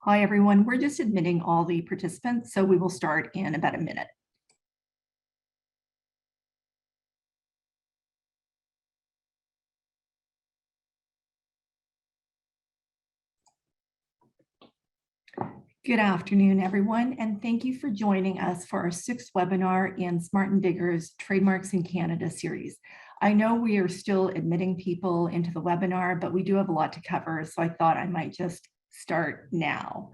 Hi, everyone. We're just admitting all the participants, so we will start in about a minute. Good afternoon, everyone, and thank you for joining us for our 6th webinar in Smart & Biggar's Trademarks in Canada series. I know we are still admitting people into the webinar, but we do have a lot to cover, so I thought I might just start now.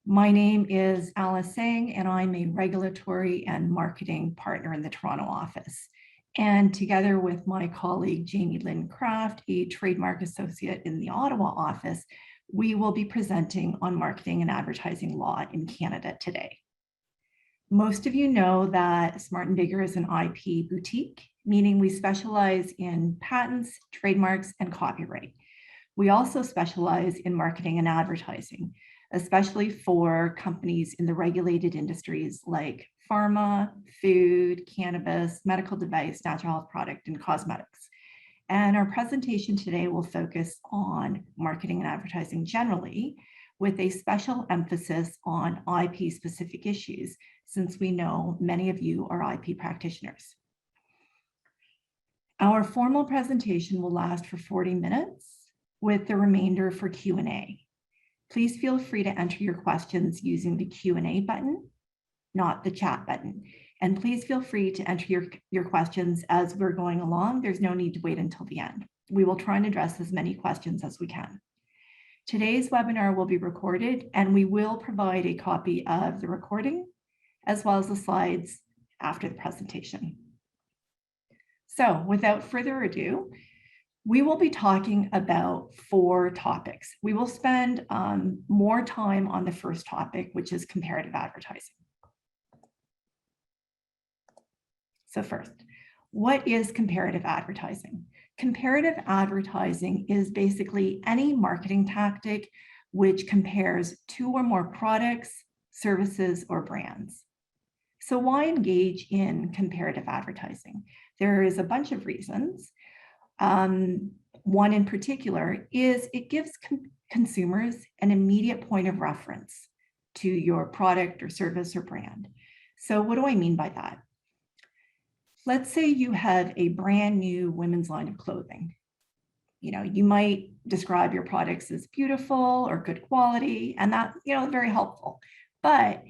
My name is Alice Sang, and I'm a regulatory and marketing partner in the Toronto office. And together with my colleague, Jamie Lynn Kraft, a trademark associate in the Ottawa office, we will be presenting on marketing and advertising law in Canada today. Most of you know that Smart & Biggar is an IP boutique, meaning we specialize in patents, trademarks, and copyright. We also specialize in marketing and advertising, especially for companies in the regulated industries like pharma, food, cannabis, medical device, natural health product, and cosmetics. And our presentation today will focus on marketing and advertising generally, with a special emphasis on IP-specific issues, since we know many of you are IP practitioners. Our formal presentation will last for 40 minutes, with the remainder for Q&A. Please feel free to enter your questions using the Q&A button, not the chat button. And please feel free to enter your questions as we're going along. There's no need to wait until the end. We will try and address as many questions as we can. Today's webinar will be recorded, and we will provide a copy of the recording as well as the slides after the presentation. So without further ado, we will be talking about 4 topics. We will spend more time on the first topic, which is comparative advertising. So first, what is comparative advertising? Comparative advertising is basically any marketing tactic which compares 2 or more products, services, or brands. So why engage in comparative advertising? There is a bunch of reasons. One in particular is it gives consumers an immediate point of reference to your product or service or brand. So what do I mean by that? Let's say you have a brand new women's line of clothing. You might describe your products as beautiful or good quality, and that, very helpful. But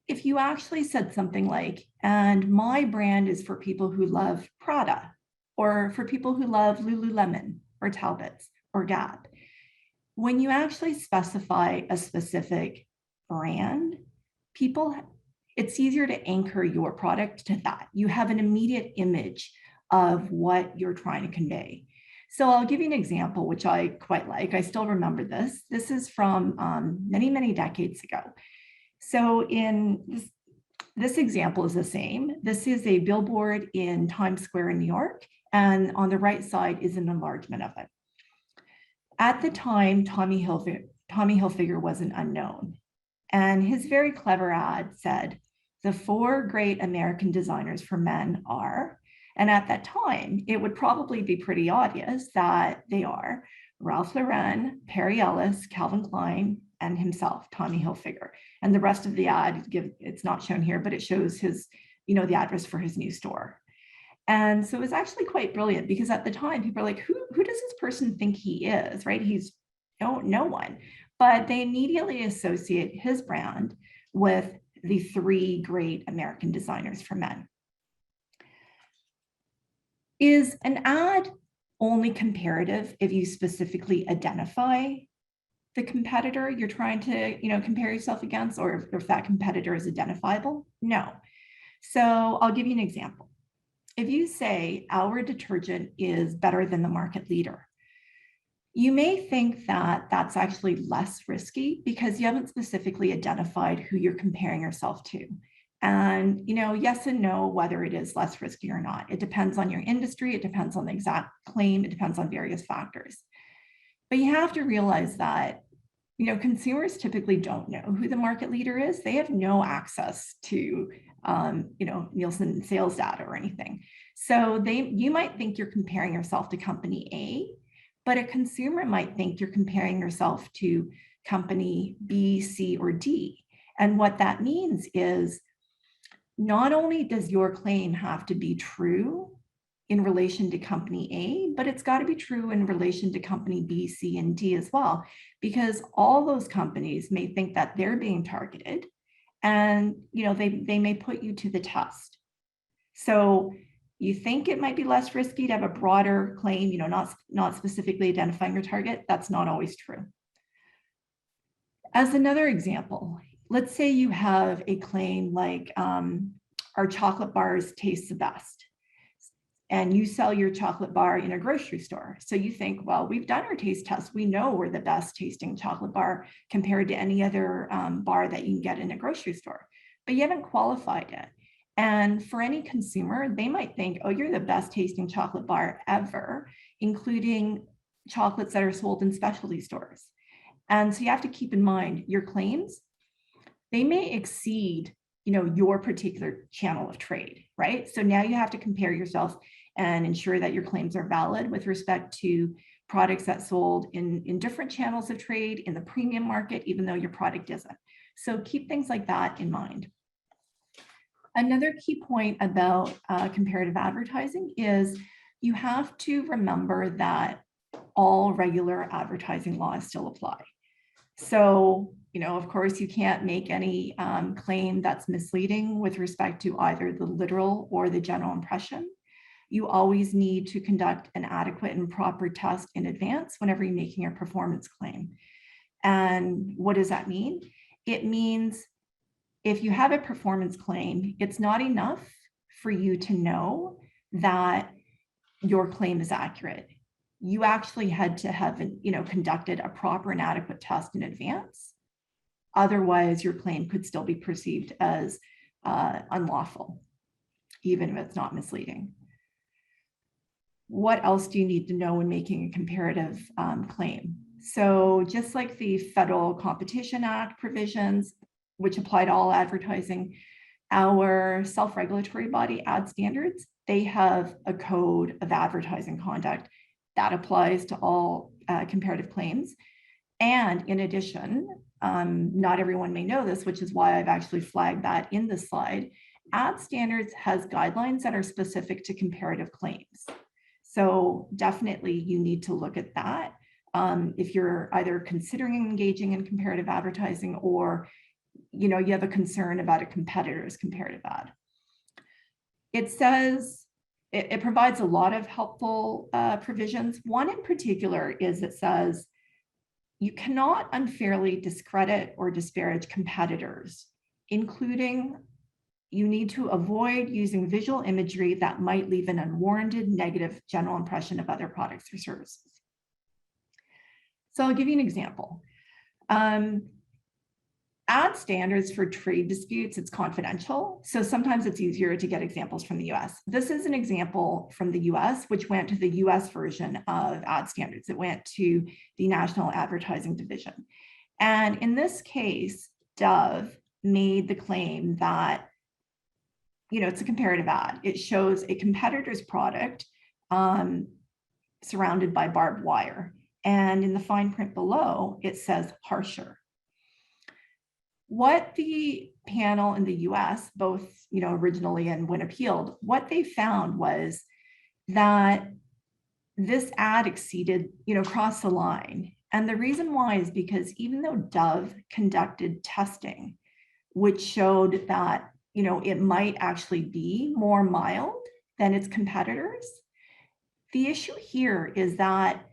if you actually said something like, and my brand is for people who love Prada, or for people who love Lululemon or Talbots or Gap, when you actually specify a specific brand, it's easier to anchor your product to that. You have an immediate image of what you're trying to convey. So I'll give you an example, which I quite like. I still remember this. This is from many, many decades ago. So in this example is the same. This is a billboard in Times Square in New York, and on the right side is an enlargement of it. At the time, Tommy Hilfiger was an unknown, and his very clever ad said, "The 4 great American designers for men are," and at that time, it would probably be pretty obvious that they are Ralph Lauren, Perry Ellis, Calvin Klein, and himself, Tommy Hilfiger. And the rest of the ad, it's not shown here, but it shows his, the address for his new store. And so it was actually quite brilliant, because at the time, people are like, who does this person think he is, right? He's no one. But they immediately associate his brand with the 3 great American designers for men. Is an ad only comparative if you specifically identify the competitor you're trying to compare yourself against, or if that competitor is identifiable? No. So I'll give you an example. If you say our detergent is better than the market leader, you may think that that's actually less risky because you haven't specifically identified who you're comparing yourself to. And, yes and no, whether it is less risky or not. It depends on your industry. It depends on the exact claim. It depends on various factors. But you have to realize that, consumers typically don't know who the market leader is. They have no access to, Nielsen sales data or anything. So you might think you're comparing yourself to company A, but a consumer might think you're comparing yourself to company B, C, or D. And what that means is not only does your claim have to be true in relation to company A, but it's got to be true in relation to company B, C, and D as well, because all those companies may think that they're being targeted, and they may put you to the test. So you think it might be less risky to have a broader claim, not specifically identifying your target. That's not always true. As another example, let's say you have a claim like our chocolate bars taste the best, and you sell your chocolate bar in a grocery store. So you think, well, we've done our taste test. We know we're the best tasting chocolate bar compared to any other bar that you can get in a grocery store, but you haven't qualified it. And for any consumer, they might think, oh, you're the best tasting chocolate bar ever, including chocolates that are sold in specialty stores. And so you have to keep in mind your claims, they may exceed your particular channel of trade, right? So now you have to compare yourself and ensure that your claims are valid with respect to products that sold in different channels of trade in the premium market, even though your product isn't. So keep things like that in mind. Another key point about comparative advertising is you have to remember that all regular advertising laws still apply. So, of course, you can't make any claim that's misleading with respect to either the literal or the general impression. You always need to conduct an adequate and proper test in advance whenever you're making a performance claim. And what does that mean? It means if you have a performance claim, it's not enough for you to know that your claim is accurate. You actually had to have, conducted a proper and adequate test in advance. Otherwise, your claim could still be perceived as unlawful, even if it's not misleading. What else do you need to know when making a comparative claim? So just like the Federal Competition Act provisions, which apply to all advertising, our self-regulatory body, Ad Standards, they have a code of advertising conduct that applies to all comparative claims. And in addition, not everyone may know this, which is why I've actually flagged that in this slide. Ad Standards has guidelines that are specific to comparative claims. So definitely you need to look at that if you're either considering engaging in comparative advertising or you have a concern about a competitor's comparative ad. It says, it provides a lot of helpful provisions. One in particular is it says, you cannot unfairly discredit or disparage competitors, including you need to avoid using visual imagery that might leave an unwarranted negative general impression of other products or services. So I'll give you an example. Ad standards for trade disputes, it's confidential. So sometimes it's easier to get examples from the US. This is an example from the US, which went to the US version of ad standards. It went to the National Advertising Division. And in this case, Dove made the claim that, it's a comparative ad. It shows a competitor's product surrounded by barbed wire. And in the fine print below, it says harsher. What the panel in the US, both originally and when appealed, what they found was that this ad exceeded, crossed the line. And the reason why is because even though Dove conducted testing, which showed that, it might actually be more mild than its competitors, the issue here is that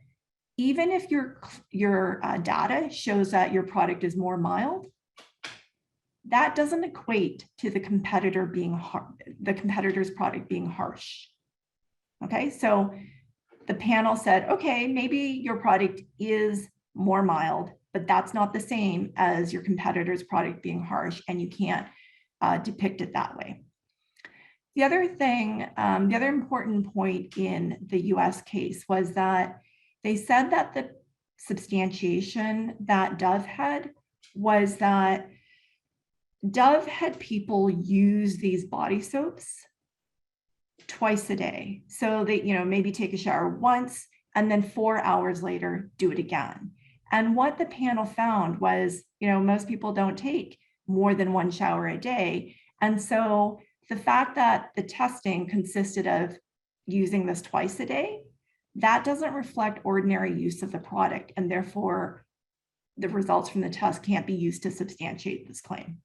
even if your data shows that your product is more mild, that doesn't equate to the competitor's product being harsh. Okay, so the panel said, okay, maybe your product is more mild, but that's not the same as your competitor's product being harsh, and you can't depict it that way. The other thing, the other important point in the US case was that they said that the substantiation that Dove had was that Dove had people use these body soaps twice a day. So they, maybe take a shower once and then 4 hours later, do it again. And what the panel found was, most people don't take more than one shower a day. And so the fact that the testing consisted of using this twice a day, that doesn't reflect ordinary use of the product, and therefore the results from the test can't be used to substantiate this claim.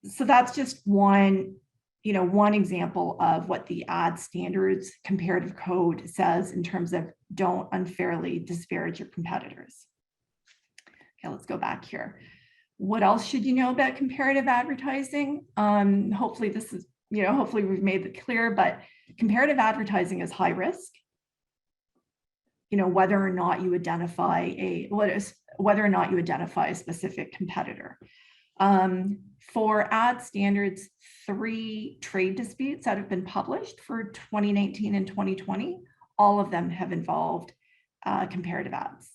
So that's just one example of what the ad standards comparative code says in terms of don't unfairly disparage your competitors. Okay, let's go back here. What else should you know about comparative advertising? Hopefully this is, hopefully we've made it clear, but comparative advertising is high risk. Whether or not you identify a specific competitor. For ad standards, 3 trade disputes that have been published for 2019 and 2020, all of them have involved comparative ads.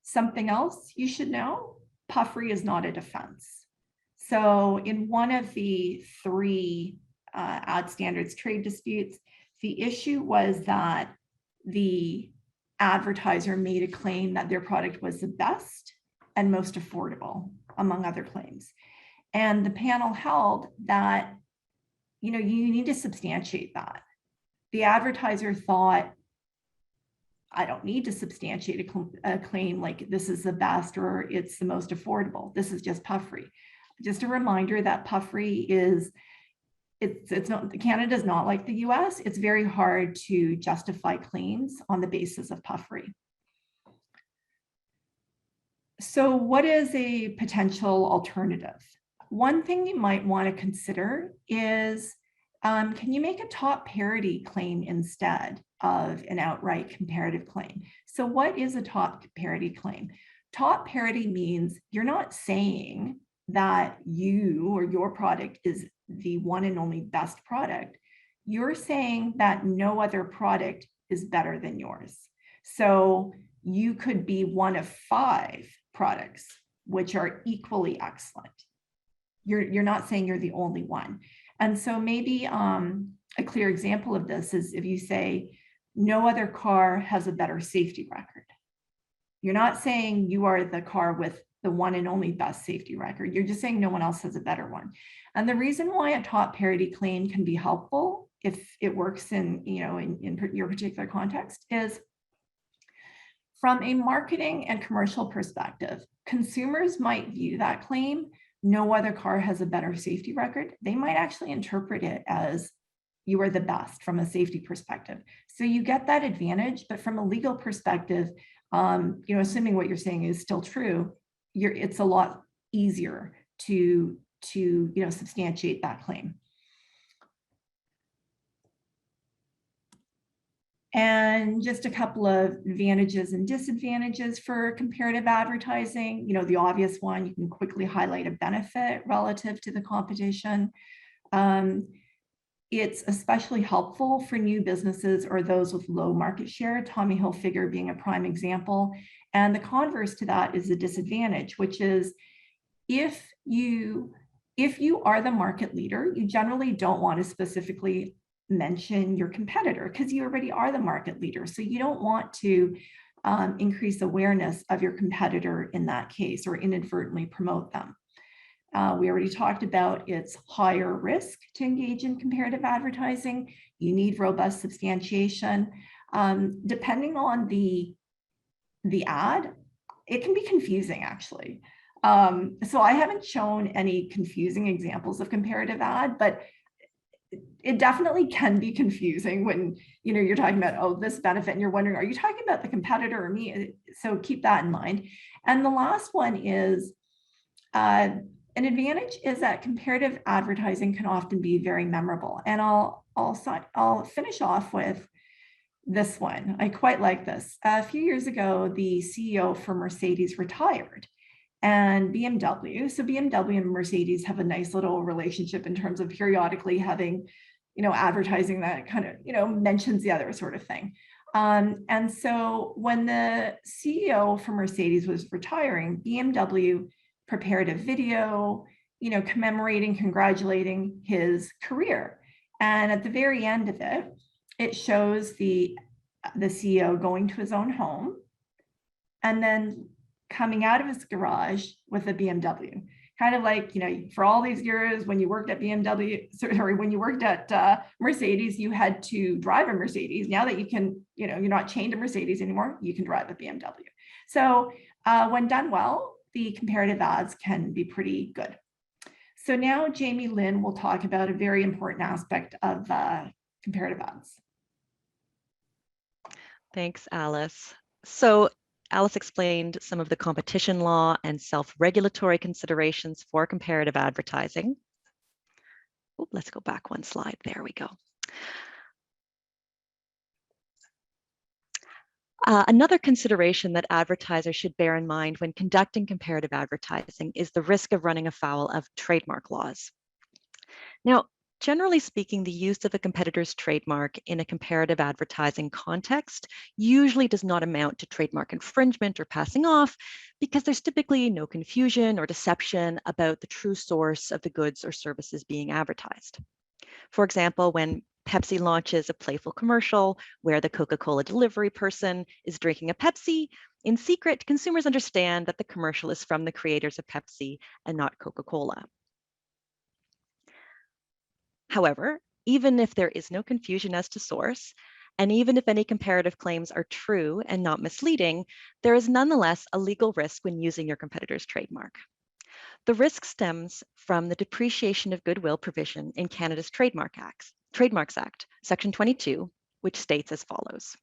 Something else you should know, puffery is not a defense. So in one of the 3 ad standards trade disputes, the issue was that the advertiser made a claim that their product was the best and most affordable, among other claims. And the panel held that, you need to substantiate that. The advertiser thought, I don't need to substantiate a claim like this is the best or it's the most affordable. This is just puffery. Just a reminder that puffery is, it's not, Canada's not like the US. It's very hard to justify claims on the basis of puffery. So what is a potential alternative? One thing you might want to consider is, can you make a top parity claim instead of an outright comparative claim? So what is a top parity claim? Top parity means you're not saying that you or your product is the one and only best product. You're saying that no other product is better than yours. So you could be one of 5 products which are equally excellent. You're not saying you're the only one. And so maybe a clear example of this is if you say no other car has a better safety record. You're not saying you are the car with the one and only best safety record. You're just saying no one else has a better one. And the reason why a top parity claim can be helpful if it works in your particular context is, from a marketing and commercial perspective, consumers might view that claim, no other car has a better safety record. They might actually interpret it as you are the best from a safety perspective. So you get that advantage, but from a legal perspective, assuming what you're saying is still true, it's a lot easier to substantiate that claim. And just a couple of advantages and disadvantages for comparative advertising. The obvious one, you can quickly highlight a benefit relative to the competition. It's especially helpful for new businesses or those with low market share, Tommy Hilfiger being a prime example. And the converse to that is a disadvantage, which is if you are the market leader, you generally don't want to specifically mention your competitor because you already are the market leader. So you don't want to increase awareness of your competitor in that case or inadvertently promote them. We already talked about it's higher risk to engage in comparative advertising. You need robust substantiation. Depending on the ad, it can be confusing actually. So I haven't shown any confusing examples of comparative ad, but it definitely can be confusing when you're talking about this benefit and you're wondering, are you talking about the competitor or me? So keep that in mind. And the last one is an advantage is that comparative advertising can often be very memorable. And I'll finish off with this one. I quite like this. A few years ago, the CEO for Mercedes retired. And BMW, so BMW and Mercedes have a nice little relationship in terms of periodically having, advertising that kind of, mentions the other sort of thing. And so when the CEO for Mercedes was retiring, BMW prepared a video, commemorating, congratulating his career. And at the very end of it, it shows the the CEO going to his own home and then coming out of his garage with a BMW. Kind of like, for all these years when you worked at BMW, sorry, when you worked at Mercedes, you had to drive a Mercedes. Now that you can, you're not chained to Mercedes anymore, you can drive a BMW. So when done well, the comparative ads can be pretty good. So now Jamie Lynn will talk about a very important aspect of comparative ads. Thanks, Alice. So Alice explained some of the competition law and self-regulatory considerations for comparative advertising. Oh, let's go back one slide. There we go. Another consideration that advertisers should bear in mind when conducting comparative advertising is the risk of running afoul of trademark laws. Now, generally speaking, the use of a competitor's trademark in a comparative advertising context usually does not amount to trademark infringement or passing off because there's typically no confusion or deception about the true source of the goods or services being advertised. For example, when Pepsi launches a playful commercial where the Coca-Cola delivery person is drinking a Pepsi, in secret, consumers understand that the commercial is from the creators of Pepsi and not Coca-Cola. However, even if there is no confusion as to source, and even if any comparative claims are true and not misleading, there is nonetheless a legal risk when using your competitor's trademark. The risk stems from the depreciation of goodwill provision in Canada's Trademarks Act, Section 22, which states as follows.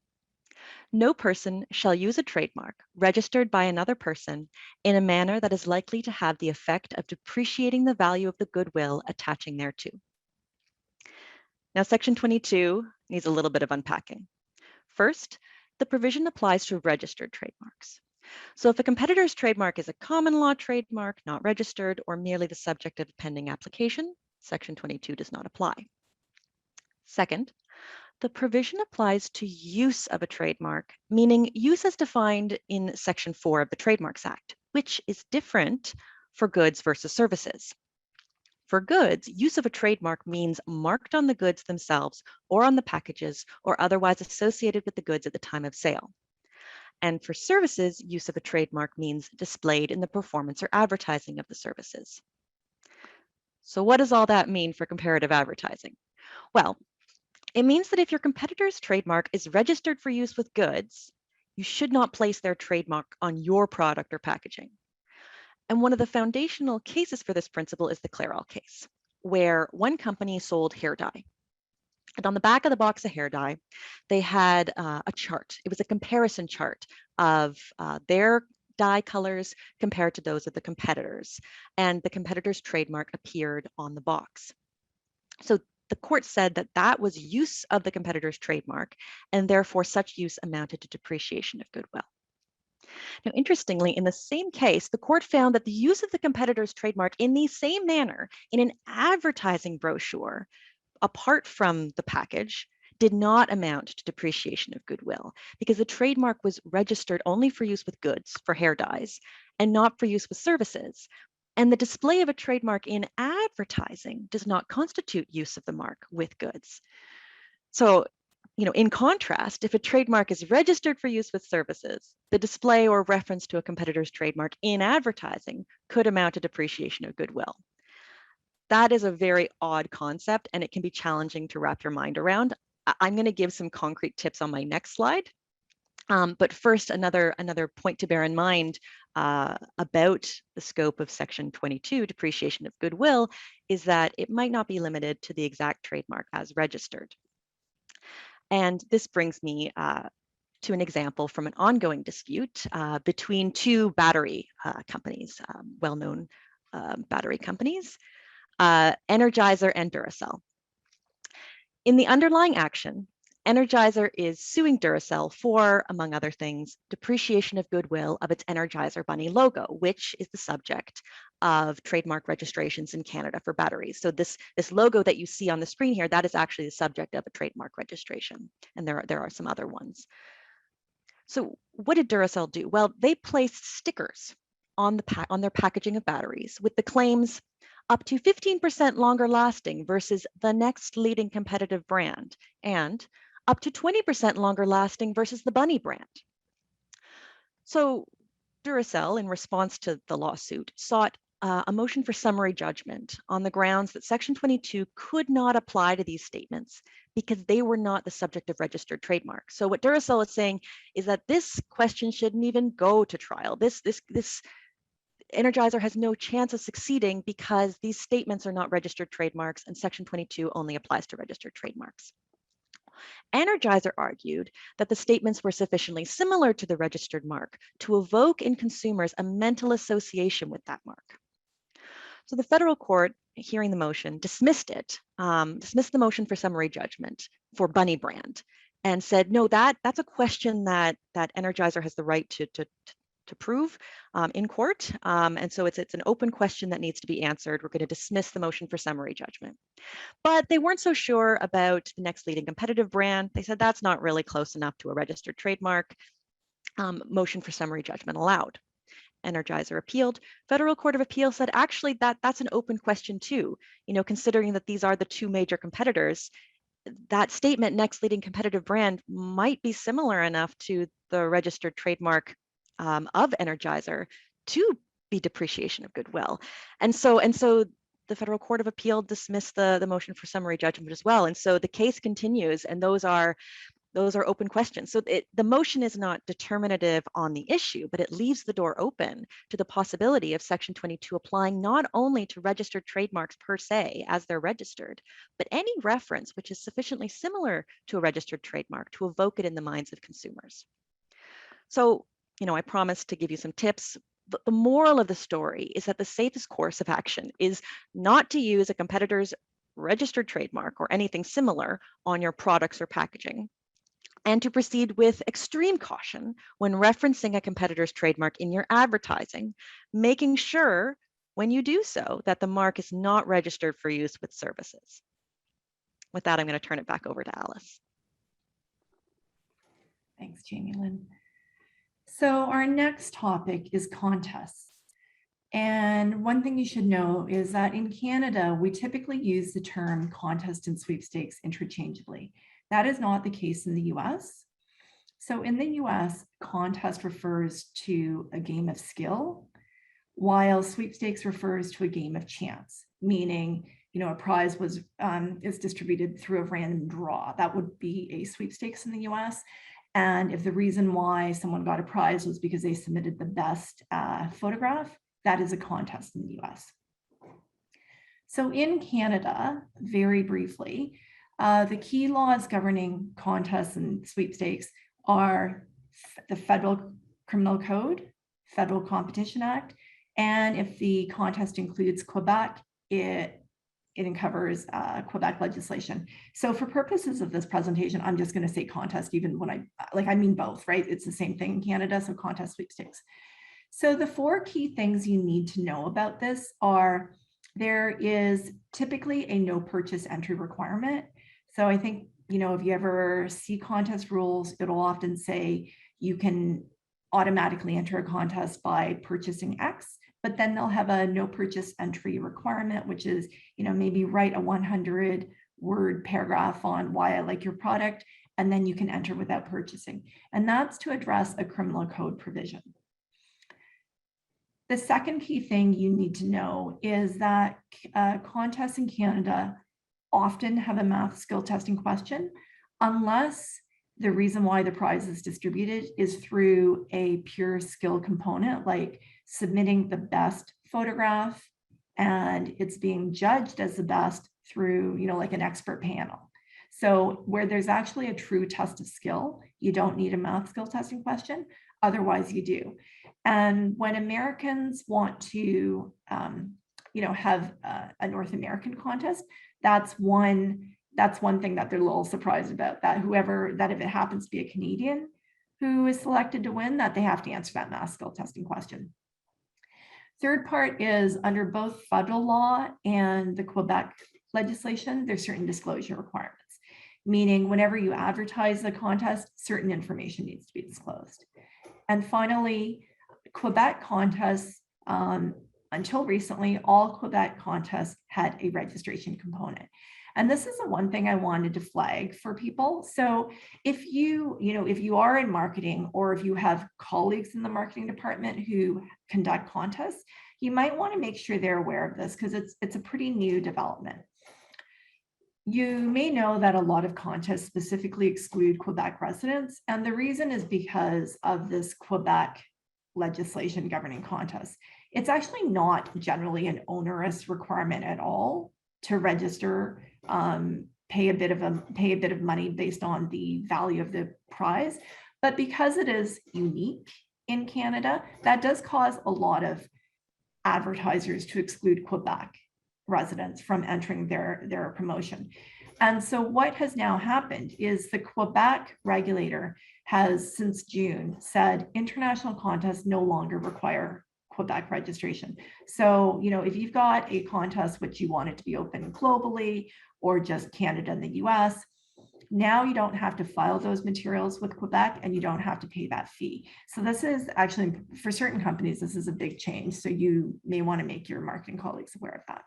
No person shall use a trademark registered by another person in a manner that is likely to have the effect of depreciating the value of the goodwill attaching thereto. Now, Section 22 needs a little bit of unpacking. First, the provision applies to registered trademarks. So if a competitor's trademark is a common law trademark, not registered, or merely the subject of a pending application, Section 22 does not apply. Second, the provision applies to use of a trademark, meaning use as defined in Section 4 of the Trademarks Act, which is different for goods versus services. For goods, use of a trademark means marked on the goods themselves or on the packages or otherwise associated with the goods at the time of sale. And for services, use of a trademark means displayed in the performance or advertising of the services. So what does all that mean for comparative advertising? Well, it means that if your competitor's trademark is registered for use with goods, you should not place their trademark on your product or packaging. And one of the foundational cases for this principle is the Clairol case, where one company sold hair dye. And on the back of the box of hair dye, they had a chart. It was a comparison chart of their dye colors compared to those of the competitors. And the competitor's trademark appeared on the box. So the court said that that was use of the competitor's trademark, and therefore such use amounted to depreciation of goodwill. Now, interestingly, in the same case, the court found that the use of the competitor's trademark in the same manner in an advertising brochure, apart from the package, did not amount to depreciation of goodwill because the trademark was registered only for use with goods, for hair dyes, and not for use with services. And the display of a trademark in advertising does not constitute use of the mark with goods. So, in contrast, if a trademark is registered for use with services, the display or reference to a competitor's trademark in advertising could amount to depreciation of goodwill. That is a very odd concept, and it can be challenging to wrap your mind around. I'm going to give some concrete tips on my next slide. But first, another point to bear in mind about the scope of Section 22, depreciation of goodwill, is that it might not be limited to the exact trademark as registered. And this brings me to an example from an ongoing dispute between two battery companies, well-known battery companies, Energizer and Duracell. In the underlying action, Energizer is suing Duracell for, among other things, depreciation of goodwill of its Energizer Bunny logo, which is the subject of trademark registrations in Canada for batteries. So this logo that you see on the screen here, that is actually the subject of a trademark registration, and there are some other ones. So what did Duracell do? Well, they placed stickers on their packaging of batteries with the claims up to 15% longer lasting versus the next leading competitive brand, and up to 20% longer lasting versus the Bunny brand. So Duracell, in response to the lawsuit, sought a motion for summary judgment on the grounds that Section 22 could not apply to these statements because they were not the subject of registered trademark. So what Duracell is saying is that this question shouldn't even go to trial. This Energizer has no chance of succeeding because these statements are not registered trademarks and Section 22 only applies to registered trademarks. Energizer argued that the statements were sufficiently similar to the registered mark to evoke in consumers a mental association with that mark. So the federal court, hearing the motion, dismissed the motion for summary judgment for Bunny brand, and said, no, that's a question that Energizer has the right to prove in court. And so it's an open question that needs to be answered. We're going to dismiss the motion for summary judgment. But they weren't so sure about the next leading competitive brand. They said that's not really close enough to a registered trademark. Motion for summary judgment allowed. Energizer appealed. Federal Court of Appeal said, actually, that's an open question too. Considering that these are the two major competitors, that statement, next leading competitive brand, might be similar enough to the registered trademark of Energizer to be depreciation of goodwill. And so the Federal Court of Appeal dismissed the motion for summary judgment as well. And so the case continues, and those are open questions. So the motion is not determinative on the issue, but it leaves the door open to the possibility of Section 22 applying not only to registered trademarks per se as they're registered, but any reference which is sufficiently similar to a registered trademark to evoke it in the minds of consumers. So, I promised to give you some tips. But the moral of the story is that the safest course of action is not to use a competitor's registered trademark or anything similar on your products or packaging, and to proceed with extreme caution when referencing a competitor's trademark in your advertising, making sure when you do so that the mark is not registered for use with services. With that, I'm going to turn it back over to Alice. Thanks, Jamie Lynn. So our next topic is contests. And one thing you should know is that in Canada, we typically use the term contest and sweepstakes interchangeably. That is not the case in the US. So in the US, contest refers to a game of skill, while sweepstakes refers to a game of chance, meaning a prize is distributed through a random draw. That would be a sweepstakes in the US. And if the reason why someone got a prize was because they submitted the best photograph, that is a contest in the US. So in Canada, very briefly, the key laws governing contests and sweepstakes are the Federal Criminal Code, Federal Competition Act, and if the contest includes Quebec, it covers Quebec legislation. So for purposes of this presentation, I'm just going to say contest, even when I mean both, right? It's the same thing in Canada, so contest, sweepstakes. So the four key things you need to know about this are there is typically a no purchase entry requirement. So I think, if you ever see contest rules, it'll often say you can automatically enter a contest by purchasing X, but then they'll have a no purchase entry requirement, which is, maybe write a 100-word paragraph on why I like your product, and then you can enter without purchasing. And that's to address a criminal code provision. The second key thing you need to know is that contests in Canada often have a math skill testing question, unless the reason why the prize is distributed is through a pure skill component, like submitting the best photograph and it's being judged as the best through, like an expert panel. So where there's actually a true test of skill, you don't need a math skill testing question. Otherwise you do. And when Americans want to, have a North American contest, that's one thing that they're a little surprised about, that if it happens to be a Canadian who is selected to win, that they have to answer that math skill testing question. Third part is under both federal law and the Quebec legislation, there's certain disclosure requirements, meaning whenever you advertise the contest, certain information needs to be disclosed. And finally, Quebec contests, until recently, all Quebec contests had a registration component. And this is the one thing I wanted to flag for people. So if if you are in marketing, or if you have colleagues in the marketing department who conduct contests, you might want to make sure they're aware of this, because it's a pretty new development. You may know that a lot of contests specifically exclude Quebec residents, and the reason is because of this Quebec legislation governing contests. It's actually not generally an onerous requirement at all to register, pay a bit of money based on the value of the prize. But because it is unique in Canada, that does cause a lot of advertisers to exclude Quebec residents from entering their promotion. And so what has now happened is the Quebec regulator has, since June, said international contests no longer require Quebec registration. So, if you've got a contest which you want it to be open globally, or just Canada and the US, now you don't have to file those materials with Quebec, and you don't have to pay that fee. So this is actually, for certain companies, this is a big change. So you may want to make your marketing colleagues aware of that.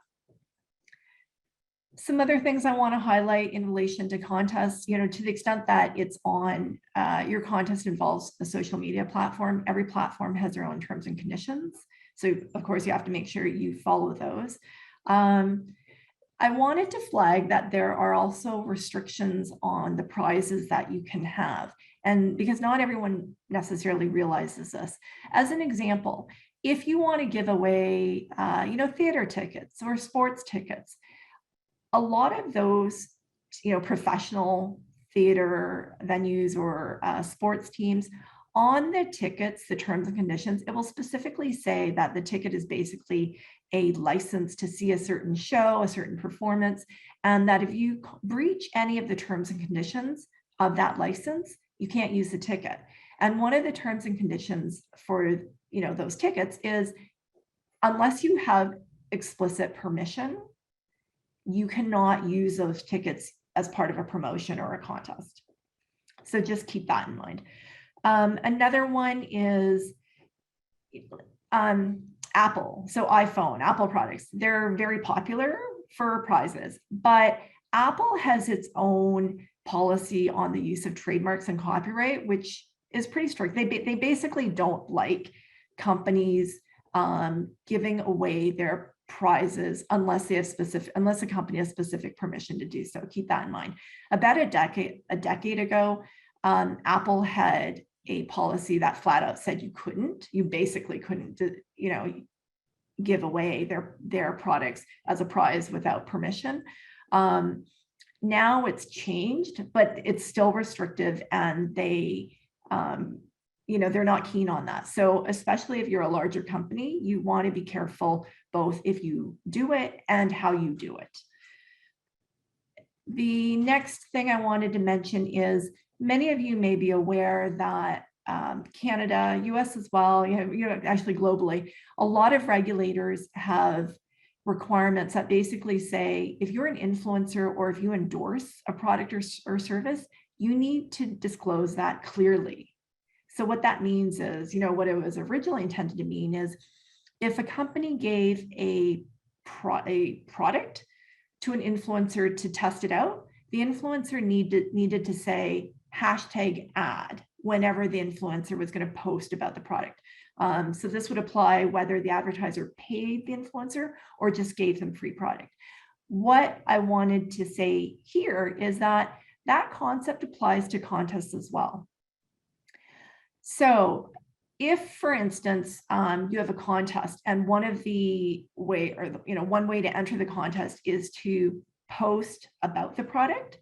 Some other things I want to highlight in relation to contests, to the extent that it's on, your contest involves a social media platform. Every platform has their own terms and conditions. So of course you have to make sure you follow those. I wanted to flag that there are also restrictions on the prizes that you can have. And because not everyone necessarily realizes this. As an example, if you want to give away, theater tickets or sports tickets, a lot of those, professional theater venues or sports teams, on the tickets, the terms and conditions, it will specifically say that the ticket is basically a license to see a certain show, a certain performance, and that if you breach any of the terms and conditions of that license, you can't use the ticket. And one of the terms and conditions for, those tickets is, unless you have explicit permission, you cannot use those tickets as part of a promotion or a contest. So just keep that in mind. Another one is Apple. So iPhone, Apple products, they're very popular for prizes, but Apple has its own policy on the use of trademarks and copyright, which is pretty strict. They basically don't like companies giving away their prizes unless the company has specific permission to do so. Keep that in mind. About a decade ago, Apple had a policy that flat out said you basically couldn't, give away their products as a prize without permission. Now it's changed, but it's still restrictive, and they're not keen on that. So especially if you're a larger company, you want to be careful both if you do it and how you do it. The next thing I wanted to mention is, many of you may be aware that Canada, US as well, actually globally, a lot of regulators have requirements that basically say, if you're an influencer or if you endorse a product or service, you need to disclose that clearly. So what that means is, what it was originally intended to mean is, if a company gave a product to an influencer to test it out, the influencer needed to say #ad whenever the influencer was going to post about the product. So this would apply whether the advertiser paid the influencer or just gave them free product. What I wanted to say here is that concept applies to contests as well. So if, for instance, you have a contest, and one way to enter the contest is to post about the product,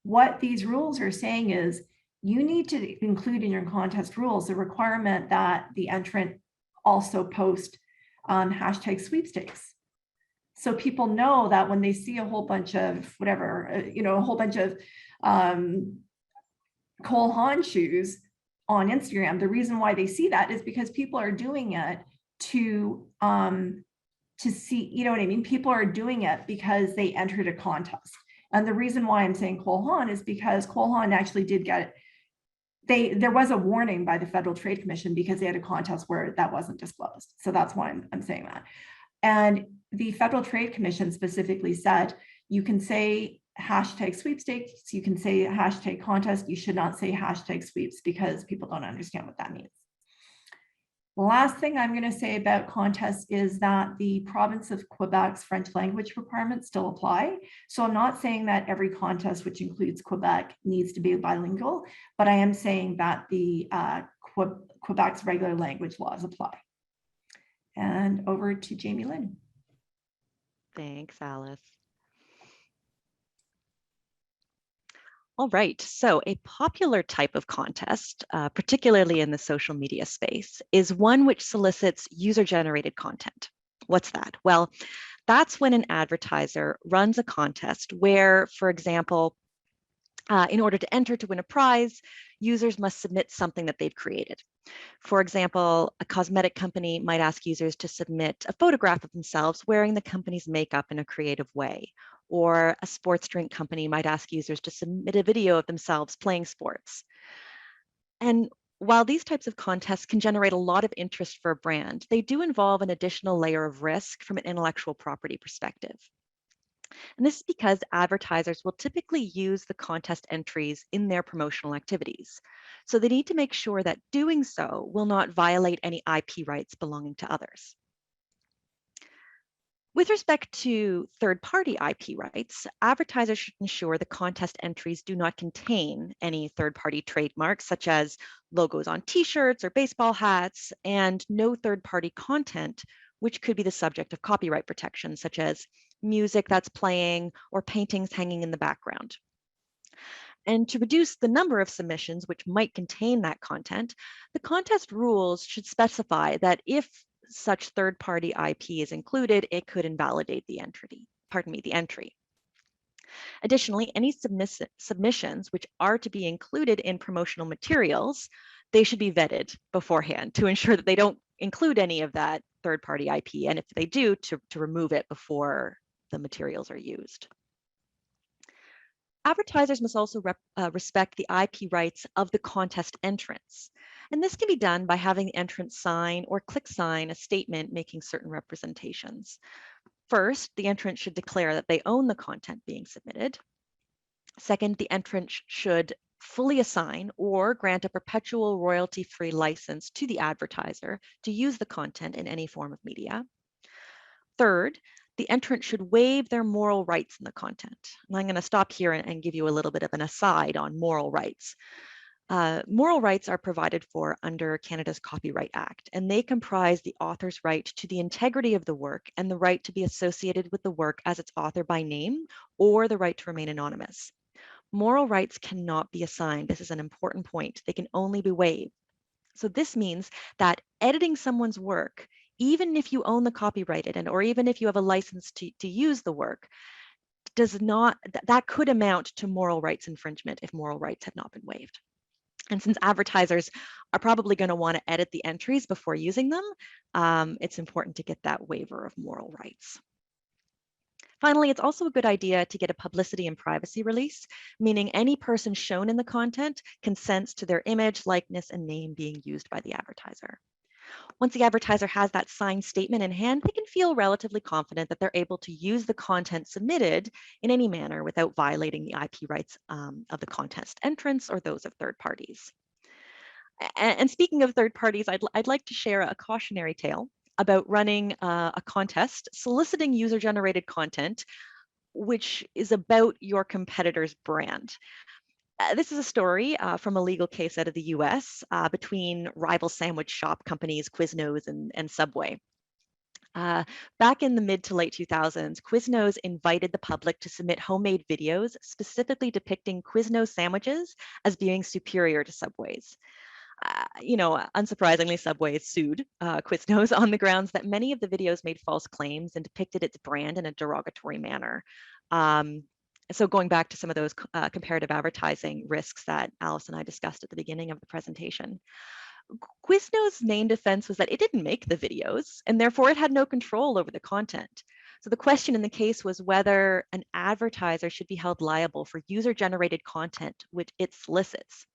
what these rules are saying is, you need to include in your contest rules the requirement that the entrant also post #sweepstakes. So people know that when they see a whole bunch of Cole Haan shoes on Instagram, the reason why they see that is because people are doing it to see, people are doing it because they entered a contest. And the reason why I'm saying Cole Haan is because Cole Haan actually did get there was a warning by the Federal Trade Commission because they had a contest where that wasn't disclosed. So that's why I'm saying that. And the Federal Trade Commission specifically said, you can say hashtag sweepstakes, you can say hashtag contest, you should not say hashtag sweeps because people don't understand what that means. The last thing I'm going to say about contests is that the province of Quebec's French language requirements still apply. So I'm not saying that every contest, which includes Quebec, needs to be bilingual, but I am saying that the Quebec's regular language laws apply. And over to Jamie Lynn. Thanks, Alice. All right, so a popular type of contest, particularly in the social media space, is one which solicits user-generated content. What's that? Well, that's when an advertiser runs a contest where, for example, in order to enter to win a prize, users must submit something that they've created. For example, a cosmetic company might ask users to submit a photograph of themselves wearing the company's makeup in a creative way. Or a sports drink company might ask users to submit a video of themselves playing sports. And while these types of contests can generate a lot of interest for a brand, they do involve an additional layer of risk from an intellectual property perspective. And this is because advertisers will typically use the contest entries in their promotional activities. So they need to make sure that doing so will not violate any IP rights belonging to others. With respect to third-party IP rights, advertisers should ensure the contest entries do not contain any third-party trademarks, such as logos on t-shirts or baseball hats, and no third-party content, which could be the subject of copyright protection, such as music that's playing or paintings hanging in the background. And to reduce the number of submissions which might contain that content, the contest rules should specify that if such third-party IP is included, it could invalidate the entry. Additionally, any submissions which are to be included in promotional materials, they should be vetted beforehand to ensure that they don't include any of that third-party IP, and if they do, to remove it before the materials are used. Advertisers must also respect the IP rights of the contest entrants. And this can be done by having the entrant sign or click sign a statement making certain representations. First, the entrant should declare that they own the content being submitted. Second, the entrant should fully assign or grant a perpetual royalty-free license to the advertiser to use the content in any form of media. Third, the entrant should waive their moral rights in the content. And I'm going to stop here and give you a little bit of an aside on moral rights. Moral rights are provided for under Canada's Copyright Act, and they comprise the author's right to the integrity of the work and the right to be associated with the work as its author by name, or the right to remain anonymous. Moral rights cannot be assigned. This is an important point. They can only be waived. So this means that editing someone's work, even if you own the copyright or even if you have a license to use the work, that could amount to moral rights infringement if moral rights have not been waived. And since advertisers are probably going to want to edit the entries before using them, it's important to get that waiver of moral rights. Finally, it's also a good idea to get a publicity and privacy release, meaning any person shown in the content consents to their image, likeness, and name being used by the advertiser. Once the advertiser has that signed statement in hand, they can feel relatively confident that they're able to use the content submitted in any manner without violating the IP rights of the contest entrants or those of third parties. And speaking of third parties, I'd like to share a cautionary tale about running a contest soliciting user-generated content, which is about your competitor's brand. This is a story from a legal case out of the US between rival sandwich shop companies Quiznos and Subway. Back in the mid to late 2000s, Quiznos invited the public to submit homemade videos specifically depicting Quiznos sandwiches as being superior to Subway's. Unsurprisingly, Subway sued Quiznos on the grounds that many of the videos made false claims and depicted its brand in a derogatory manner. So going back to some of those comparative advertising risks that Alice and I discussed at the beginning of the presentation, Quiznos' main defense was that it didn't make the videos, and therefore it had no control over the content. So the question in the case was whether an advertiser should be held liable for user-generated content which it solicits.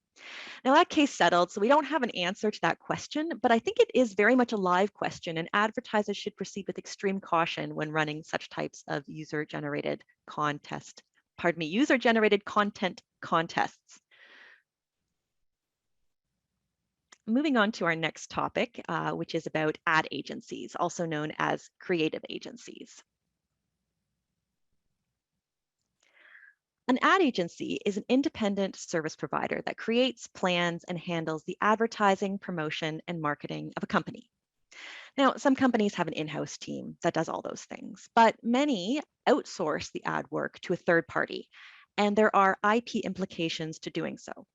Now that case settled, so we don't have an answer to that question, but I think it is very much a live question, and advertisers should proceed with extreme caution when running such types of user-generated content contests. Moving on to our next topic, which is about ad agencies, also known as creative agencies. An ad agency is an independent service provider that creates, plans, and handles the advertising, promotion, and marketing of a company. Now, some companies have an in-house team that does all those things, but many outsource the ad work to a third party, and there are IP implications to doing so.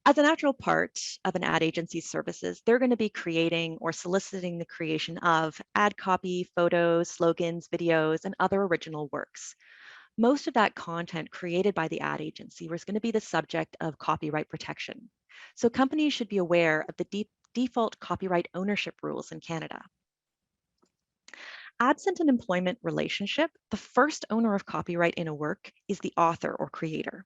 As a natural part of an ad agency's services, they're going to be creating or soliciting the creation of ad copy, photos, slogans, videos, and other original works. Most of that content created by the ad agency was going to be the subject of copyright protection. So companies should be aware of the default copyright ownership rules in Canada. Absent an employment relationship, the first owner of copyright in a work is the author or creator.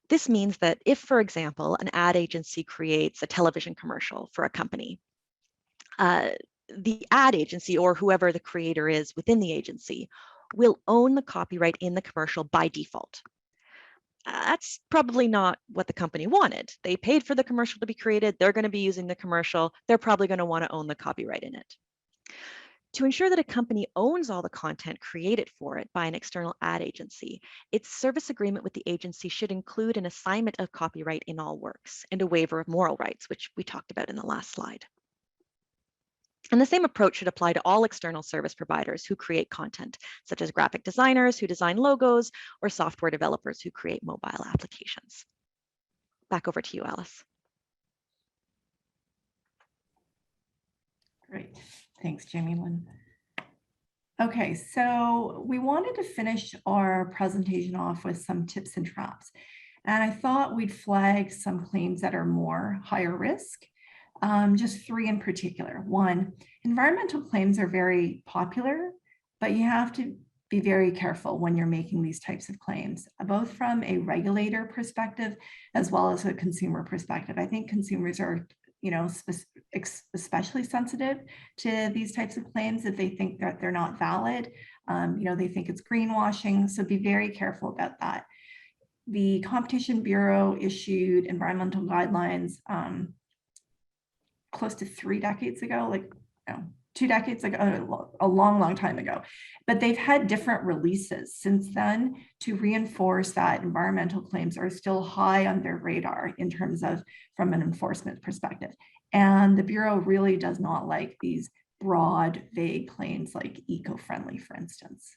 This means that if, for example, an ad agency creates a television commercial for a company, the ad agency or whoever the creator is within the agency will own the copyright in the commercial by default. That's probably not what the company wanted. They paid for the commercial to be created. They're going to be using the commercial. They're probably going to want to own the copyright in it. To ensure that a company owns all the content created for it by an external ad agency, its service agreement with the agency should include an assignment of copyright in all works and a waiver of moral rights, which we talked about in the last slide. And the same approach should apply to all external service providers who create content, such as graphic designers who design logos or software developers who create mobile applications. Back over to you, Alice. Great. Thanks, Jamie Lynn. Okay, so we wanted to finish our presentation off with some tips and traps. And I thought we'd flag some claims that are more higher risk. Just three in particular. One, environmental claims are very popular, but you have to be very careful when you're making these types of claims, both from a regulator perspective as well as a consumer perspective. I think consumers are, especially sensitive to these types of claims if they think that they're not valid. They think it's greenwashing, so be very careful about that. The Competition Bureau issued environmental guidelines close to 3 decades ago, 2 decades ago, a long time ago. But they've had different releases since then to reinforce that environmental claims are still high on their radar in terms of from an enforcement perspective. And the Bureau really does not like these broad, vague claims like eco-friendly, for instance.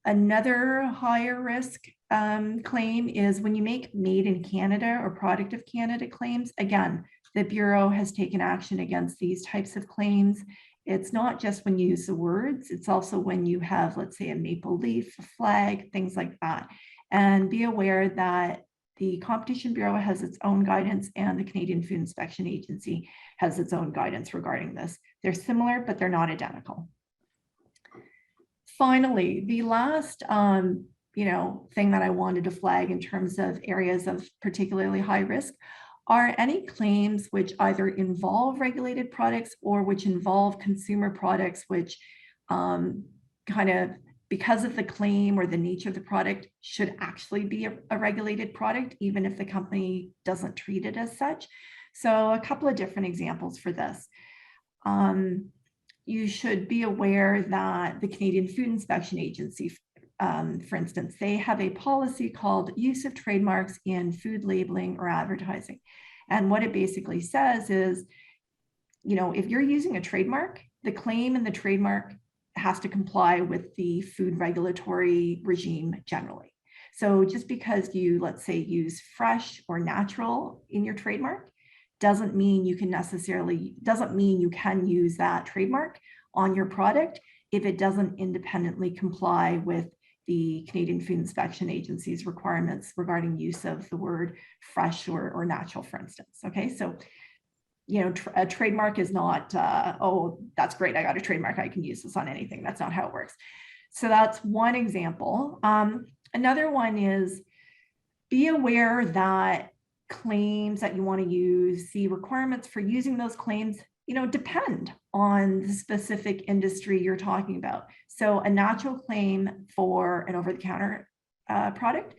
Another higher risk claim is when you make made in Canada or product of Canada claims. Again, the Bureau has taken action against these types of claims. It's not just when you use the words, it's also when you have, let's say, a maple leaf, a flag, things like that. And be aware that the Competition Bureau has its own guidance and the Canadian Food Inspection Agency has its own guidance regarding this. They're similar, but they're not identical. Finally, the last thing that I wanted to flag in terms of areas of particularly high risk are any claims which either involve regulated products or which involve consumer products, which because of the claim or the nature of the product should actually be a regulated product, even if the company doesn't treat it as such. So a couple of different examples for this. You should be aware that the Canadian Food Inspection Agency, for instance, they have a policy called use of trademarks in food labeling or advertising. And what it basically says is, if you're using a trademark, the claim in the trademark has to comply with the food regulatory regime generally. So just because you, let's say, use fresh or natural in your trademark, doesn't mean you can use that trademark on your product if it doesn't independently comply with the Canadian Food Inspection Agency's requirements regarding use of the word fresh or natural, for instance. Okay, so a trademark is not, oh, that's great, I got a trademark, I can use this on anything. That's not how it works. So that's one example. Another one is be aware that claims that you want to use, the requirements for using those claims, depend on the specific industry you're talking about. So a natural claim for an over-the-counter product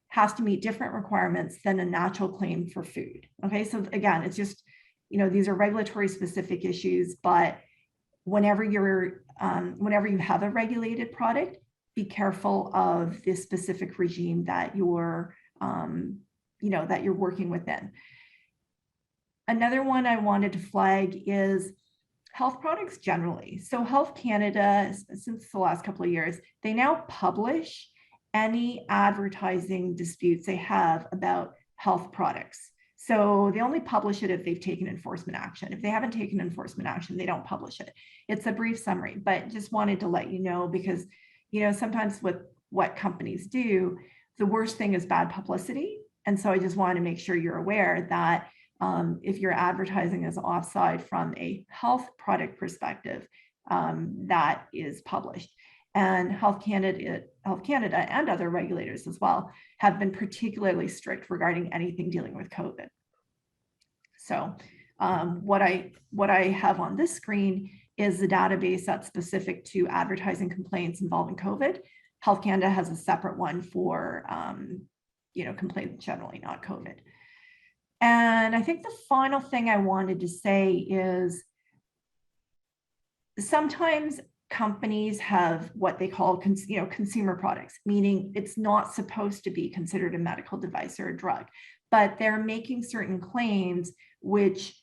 has to meet different requirements than a natural claim for food. Okay, so again, it's just, these are regulatory specific issues, but whenever you have a regulated product, be careful of the specific regime that you're working within. Another one I wanted to flag is health products generally. So Health Canada, since the last couple of years, they now publish any advertising disputes they have about health products. So they only publish it if they've taken enforcement action. If they haven't taken enforcement action, they don't publish it. It's a brief summary, but just wanted to let you know, because sometimes with what companies do, the worst thing is bad publicity. And so I just want to make sure you're aware that if your advertising is offside from a health product perspective, that is published. And Health Canada and other regulators as well have been particularly strict regarding anything dealing with COVID. So what I have on this screen is the database that's specific to advertising complaints involving COVID. Health Canada has a separate one for complaints generally, not COVID. And I think the final thing I wanted to say is sometimes companies have what they call consumer products, meaning it's not supposed to be considered a medical device or a drug, but they're making certain claims which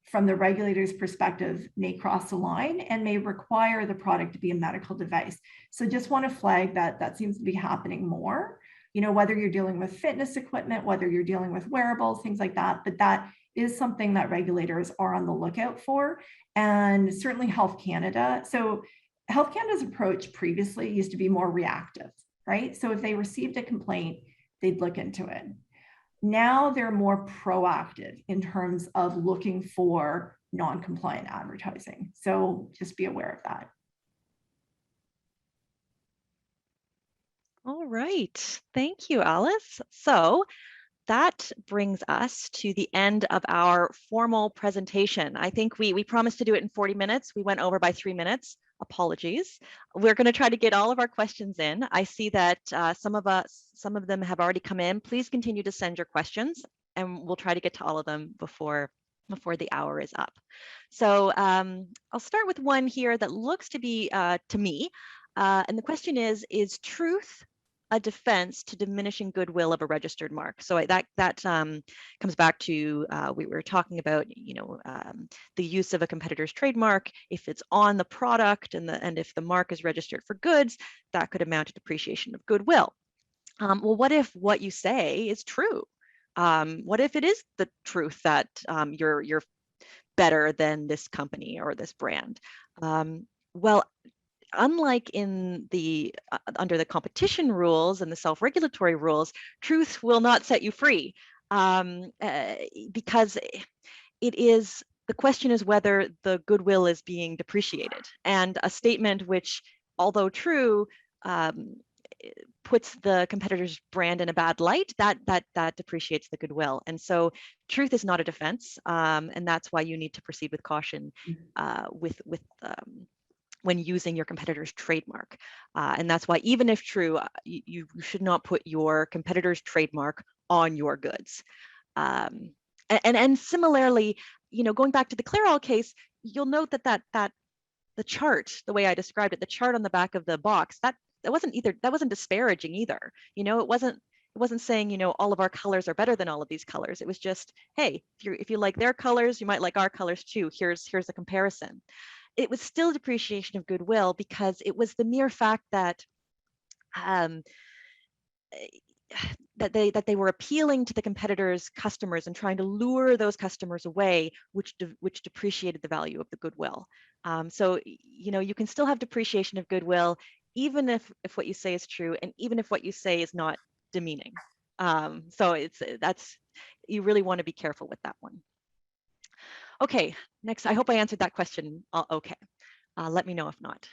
from the regulator's perspective may cross the line and may require the product to be a medical device. So just want to flag that seems to be happening more, whether you're dealing with fitness equipment, whether you're dealing with wearables, things like that, but that is something that regulators are on the lookout for. And certainly Health Canada. So Health Canada's approach previously used to be more reactive, right? So if they received a complaint, they'd look into it. Now they're more proactive in terms of looking for non-compliant advertising. So just be aware of that. All right. Thank you, Alice. So that brings us to the end of our formal presentation. I think we promised to do it in 40 minutes. We went over by 3 minutes. Apologies. We're going to try to get all of our questions in. I see that some of them have already come in. Please continue to send your questions, and we'll try to get to all of them before the hour is up. So I'll start with one here that looks to be to me, and the question is truth a defense to diminishing goodwill of a registered mark? So that comes back to we were talking about the use of a competitor's trademark. If it's on the product and if the mark is registered for goods, that could amount to depreciation of goodwill. Well, what if what you say is true? What if it is the truth that you're better than this company or this brand? Well, unlike in the under the competition rules and the self-regulatory rules, truth will not set you free, because the question is whether the goodwill is being depreciated, and a statement which, although true, puts the competitor's brand in a bad light, that depreciates the goodwill. And so truth is not a defense, and that's why you need to proceed with caution when using your competitor's trademark. And that's why, even if true, you should not put your competitor's trademark on your goods. And similarly, going back to the Clairol case, you'll note that the chart, the way I described it, the chart on the back of the box, that wasn't disparaging either. It wasn't saying, all of our colors are better than all of these colors. It was just, hey, if you like their colors, you might like our colors too. Here's a comparison. It was still depreciation of goodwill, because it was the mere fact that that they were appealing to the competitors' customers and trying to lure those customers away, which depreciated the value of the goodwill. So you can still have depreciation of goodwill, even if what you say is true, and even if what you say is not demeaning. So you really want to be careful with that one. Okay, next, I hope I answered that question okay. Let me know if not.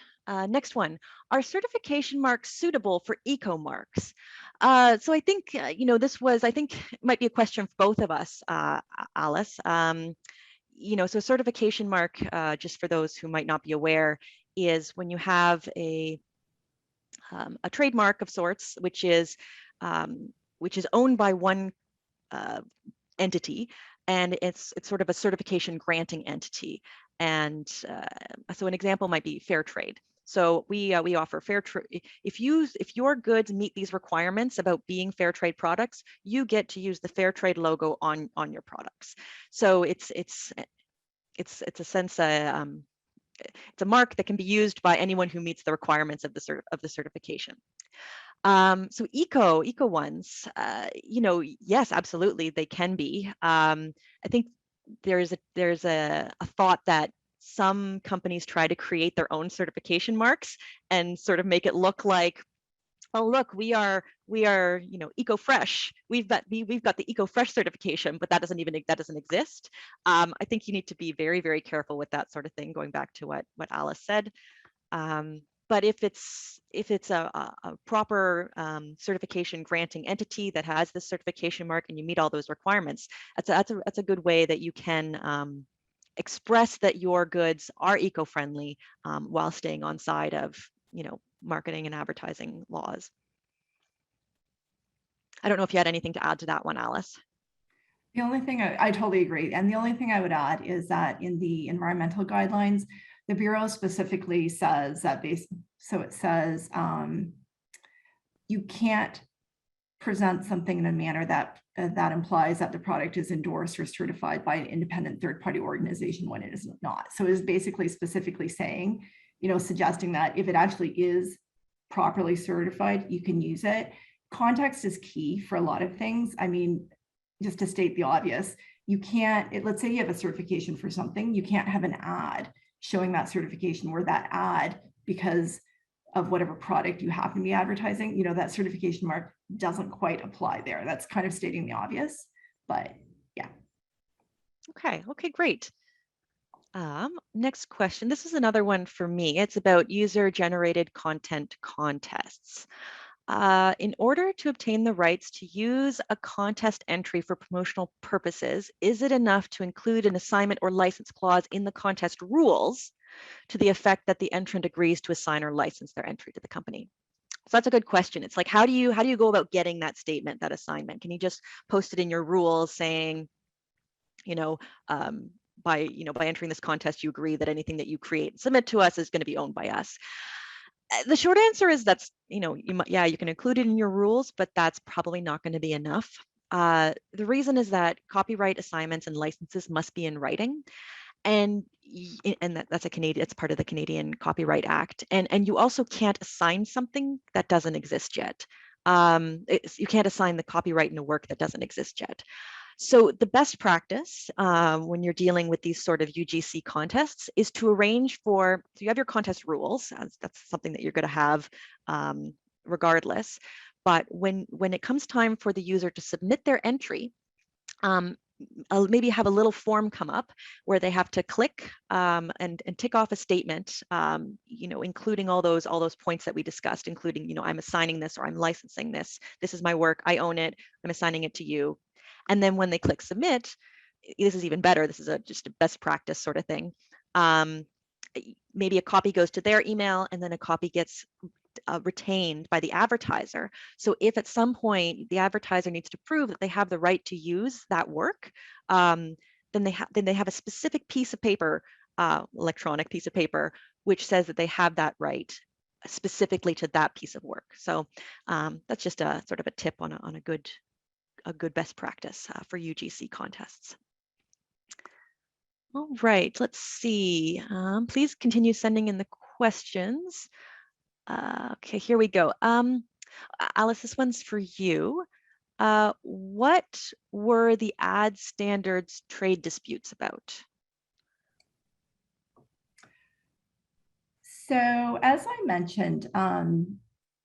Next one, are certification marks suitable for eco marks? So I think, I think it might be a question for both of us, Alice. So certification mark, just for those who might not be aware, is when you have a trademark of sorts, which is owned by one entity, and it's sort of a certification granting entity. And so an example might be fair trade. So we offer fair trade. If your goods meet these requirements about being fair trade products, you get to use the fair trade logo on your products. So it's a sense it's a mark that can be used by anyone who meets the requirements of the certification. So eco ones, yes, absolutely, they can be. I think there's a thought that some companies try to create their own certification marks and sort of make it look like, oh, look, we are eco-fresh. We've got the eco-fresh certification, but that doesn't exist. I think you need to be very, very careful with that sort of thing, going back to what Alice said. But if it's a proper certification granting entity that has this certification mark and you meet all those requirements, that's a good way that you can express that your goods are eco-friendly while staying on side of marketing and advertising laws. I don't know if you had anything to add to that one, Alice. The only thing I totally agree. And the only thing I would add is that in the environmental guidelines, the Bureau specifically says that it says you can't present something in a manner that implies that the product is endorsed or certified by an independent third-party organization when it is not. So it is basically specifically saying, suggesting that if it actually is properly certified, you can use it. Context is key for a lot of things. I mean, just to state the obvious, you can't, let's say you have a certification for something, you can't have an ad showing that certification where that ad, because of whatever product you happen to be advertising, that certification mark doesn't quite apply there. That's kind of stating the obvious, but yeah. Okay, great. Next question. This is another one for me. It's about user-generated content contests. In order to obtain the rights to use a contest entry for promotional purposes, is it enough to include an assignment or license clause in the contest rules to the effect that the entrant agrees to assign or license their entry to the company? So that's a good question. It's like, how do you go about getting that statement, that assignment? Can you just post it in your rules saying, by entering this contest, you agree that anything that you create and submit to us is going to be owned by us? The short answer is that's, you can include it in your rules, but that's probably not going to be enough. The reason is that copyright assignments and licenses must be in writing. And that's it's part of the Canadian Copyright Act. And you also can't assign something that doesn't exist yet. You can't assign the copyright in a work that doesn't exist yet. So the best practice when you're dealing with these sort of UGC contests is to arrange so you have your contest rules. That's something that you're going to have regardless. But when it comes time for the user to submit their entry, I'll maybe have a little form come up where they have to click and tick off a statement, including all those points that we discussed, including, I'm assigning this or I'm licensing this. This is my work. I own it. I'm assigning it to you. And then when they click submit, this is even better. This is just a best practice sort of thing. Maybe a copy goes to their email and then a copy gets retained by the advertiser. So if at some point the advertiser needs to prove that they have the right to use that work, then they have a specific piece of paper, electronic piece of paper, which says that they have that right specifically to that piece of work. So that's just a sort of a tip on a good best practice for UGC contests. All right, let's see. Please continue sending in the questions. Okay, here we go. Alice, this one's for you. What were the ad standards trade disputes about? So as I mentioned,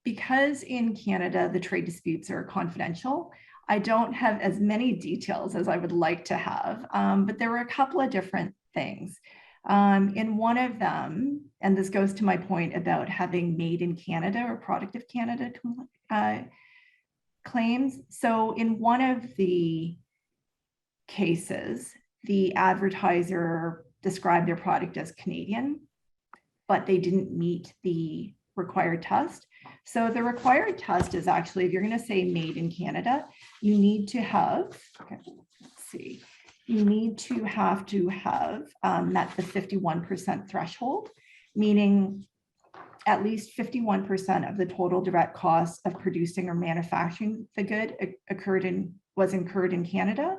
because in Canada, the trade disputes are confidential, I don't have as many details as I would like to have, but there were a couple of different things. In one of them, and this goes to my point about having made in Canada or product of Canada claims. So in one of the cases, the advertiser described their product as Canadian, but they didn't meet the required test. So the required test is actually, if you're going to say made in Canada, you need to have, okay, let's see, you need to have met the 51% threshold, meaning at least 51% of the total direct costs of producing or manufacturing the good was incurred in Canada.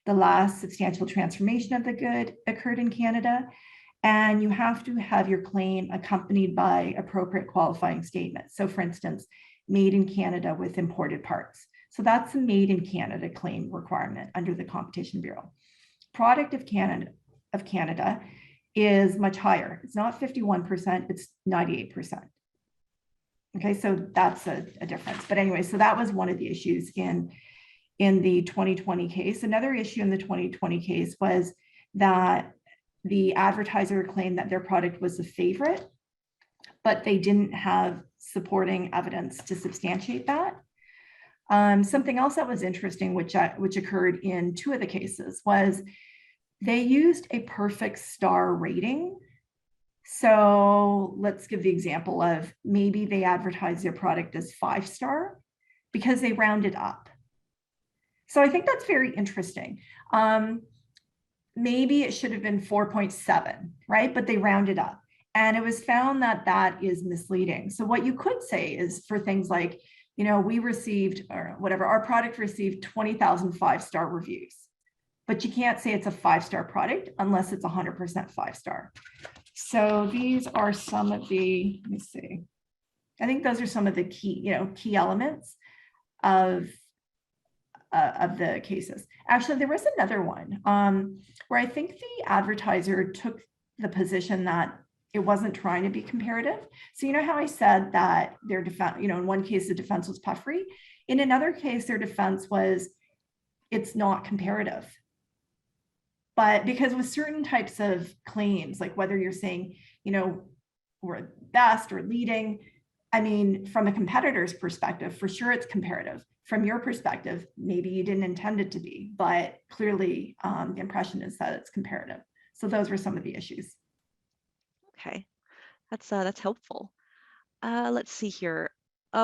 The last substantial transformation of the good occurred in Canada. And you have to have your claim accompanied by appropriate qualifying statements. So for instance, made in Canada with imported parts. So that's a made in Canada claim requirement under the Competition Bureau. Product of Canada is much higher. It's not 51%, it's 98%. Okay, so that's a difference. But anyway, so that was one of the issues in the 2020 case. Another issue in the 2020 case was that the advertiser claimed that their product was a favorite, but they didn't have supporting evidence to substantiate that. Something else that was interesting, which occurred in two of the cases, was they used a perfect star rating. So let's give the example of maybe they advertised their product as 5-star because they rounded up. So I think that's very interesting. Maybe it should have been 4.7, right? But they rounded up. And it was found that that is misleading. So what you could say is for things like, you know, we received, or whatever, our product received 20,000 5-star reviews. But you can't say it's a 5-star product unless it's 100% 5-star. So these are some of the, let me see. I think those are some of the key elements of the cases. Actually, there was another one where I think the advertiser took the position that it wasn't trying to be comparative. So you know how I said that their defense, in one case, the defense was puffery. In another case, their defense was it's not comparative. But because with certain types of claims, like whether you're saying, we're best or leading, I mean, from a competitor's perspective, for sure it's comparative. From your perspective, maybe you didn't intend it to be, but clearly the impression is that it's comparative. So those were some of the issues. Okay, that's helpful. Let's see here.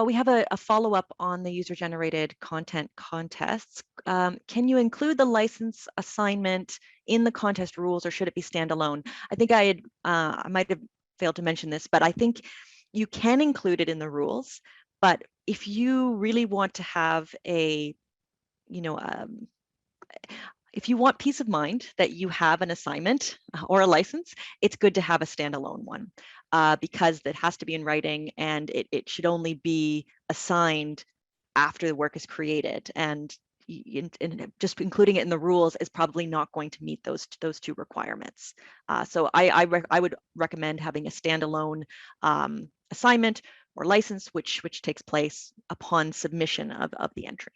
We have a follow-up on the user-generated content contests. Can you include the license assignment in the contest rules, or should it be standalone? I think I might have failed to mention this, but I think you can include it in the rules. But if you really want to have if you want peace of mind that you have an assignment or a license, it's good to have a standalone one because it has to be in writing, and it should only be assigned after the work is created. And just including it in the rules is probably not going to meet those two requirements. So I would recommend having a standalone assignment or license, which takes place upon submission of the entry.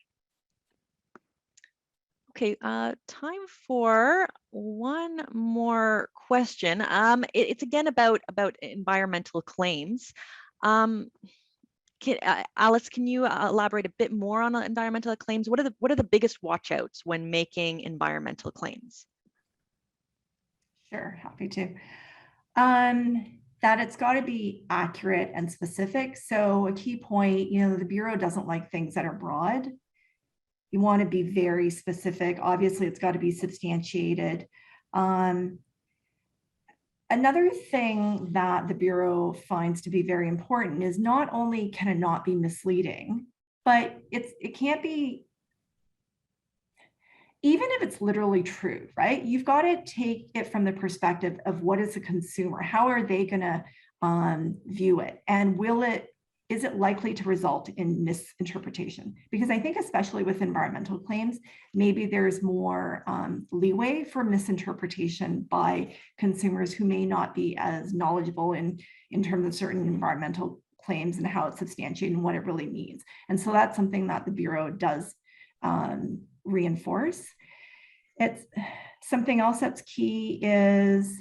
Okay, time for one more question. It's again about environmental claims. Alice, can you elaborate a bit more on environmental claims? What are the biggest watchouts when making environmental claims? Sure, happy to. That it's got to be accurate and specific. So a key point, the Bureau doesn't like things that are broad. You want to be very specific. Obviously, it's got to be substantiated. Another thing that the Bureau finds to be very important is not only can it not be misleading, but it can't be, even if it's literally true, right? You've got to take it from the perspective of what is a consumer? How are they going to view it? And is it likely to result in misinterpretation? Because I think especially with environmental claims, maybe there's more leeway for misinterpretation by consumers who may not be as knowledgeable in terms of certain environmental claims and how it's substantiated and what it really means. And so that's something that the Bureau does reinforce. It's something else that's key is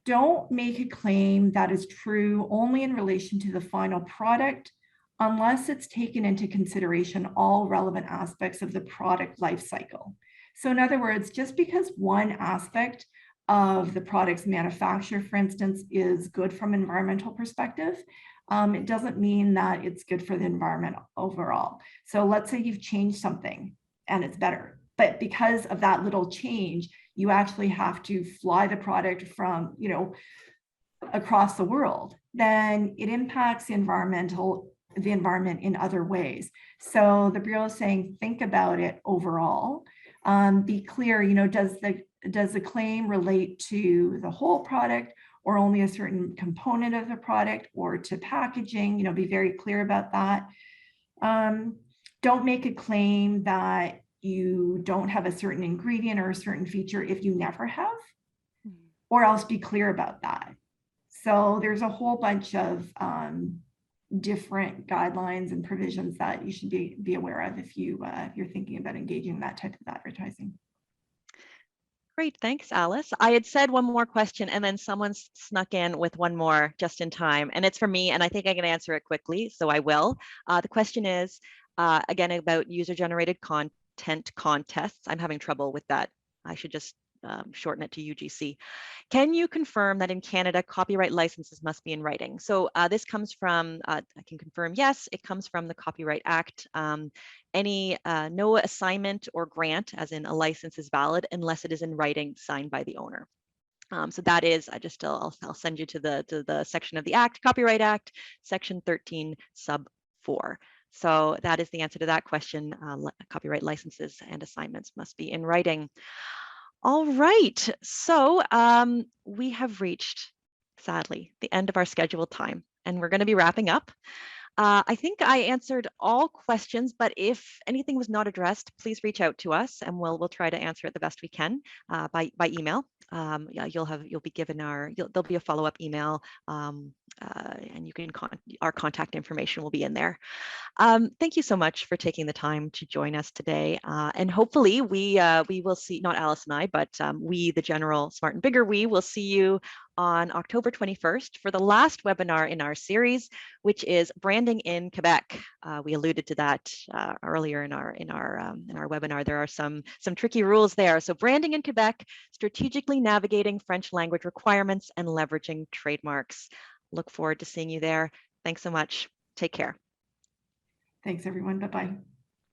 don't make a claim that is true only in relation to the final product unless it's taken into consideration all relevant aspects of the product life cycle. So in other words, just because one aspect of the product's manufacture, for instance, is good from an environmental perspective, it doesn't mean that it's good for the environment overall. So let's say you've changed something and it's better, but because of that little change, you actually have to fly the product from, across the world, then it impacts the environment in other ways. So the Bureau is saying, think about it overall. Be clear, does the claim relate to the whole product or only a certain component of the product or to packaging? Be very clear about that. Don't make a claim that you don't have a certain ingredient or a certain feature if you never have, or else be clear about that. So there's a whole bunch of different guidelines and provisions that you should be aware of if you're thinking about engaging in that type of advertising. Great, thanks, Alice. I had said one more question and then someone snuck in with one more just in time, and it's for me, and I think I can answer it quickly, so I will. The question is, again, about user-generated content contests. I'm having trouble with that. I should just shorten it to UGC. Can you confirm that in Canada, copyright licenses must be in writing? So this comes from, I can confirm, yes, it comes from the Copyright Act. No assignment or grant, as in a license, is valid unless it is in writing signed by the owner. So that is, I'll send you to the section of the Act, Copyright Act, Section 13, Sub 4. So that is the answer to that question. Copyright licenses and assignments must be in writing. All right, so we have reached, sadly, the end of our scheduled time, and we're going to be wrapping up. I think I answered all questions, but if anything was not addressed, please reach out to us, and we'll try to answer it the best we can by email. Yeah, you'll be given there'll be a follow-up email, and you can our contact information will be in there. Thank you so much for taking the time to join us today, and hopefully we will see, not Alice and I, but we, the general Smart and Biggar, we will see you on October 21st for the last webinar in our series, which is branding in Quebec. We alluded to that earlier in our webinar. There are some tricky rules there. So branding in Quebec, strategically navigating French language requirements and leveraging trademarks. Look forward to seeing you there. Thanks so much. Take care. Thanks, everyone. Bye-bye.